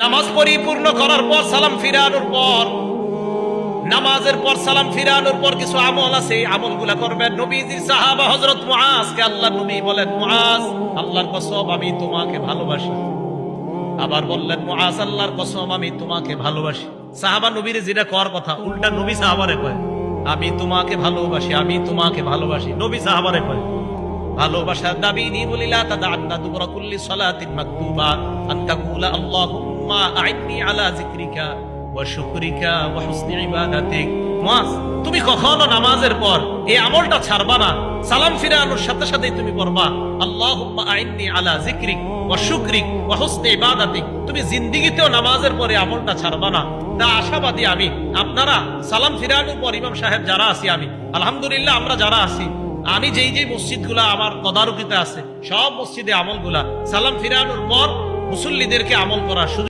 নামাজ পরিপূর্ণ করার পর সালাম ফিরানোর পর, নামাজের পর সালাম ফিরানোর পর কিছু আমল আছে, আমলগুলা করবেন। নবীজির সাহাবা হযরত মুআজকে আল্লাহ নবী বলেন, মুআজ আল্লাহর কসম আমি তোমাকে ভালোবাসি। আবার বললেন, মুআজ আল্লাহর কসম আমি তোমাকে ভালোবাসি। সাহাবা নবীর যেটা কর কথা, উল্টা নবী সাহাবারে কয় আমি তোমাকে ভালোবাসি, আমি তোমাকে ভালোবাসি। নবী সাহাবারে কয় ভালোবাসার দাবি নিয়ে বলি, লা তাদা'আন্না দুবরা কুল্লি সালাতিন মাকতুবা আন তাকুলা আল্লাহুম্মা আ'ইন্নি আলা যিকরিকা ওয়া শুকরিকা ওয়া হুসনি ইবাদাতিক। মুআজ, তুমি কখনো নামাজের পর এই আমলটা ছাড়বা না। সালাম ফিরানোর সাথে সাথে তুমি পড়বা আল্লাহুম্মা আ'ইন্নি আলা যিকরিক ওয়া শুকরিক ওয়া হুসনি ইবাদাতিক। তুমি জিন্দেগিতেও নামাজের পরে আমলটা ছাড়বা না। তা আশাবাদী আমি। আপনারা সালাম ফিরানোর পর ইমাম সাহেব যারা আছি, আমি আলহামদুলিল্লাহ আমরা যারা আছি, আমি যেই যেই মসজিদগুলা আমার তদারকিতে আছে সব মসজিদে আমলগুলা সালাম ফিরানোর পর মুসল্লিদেরকে আমল করা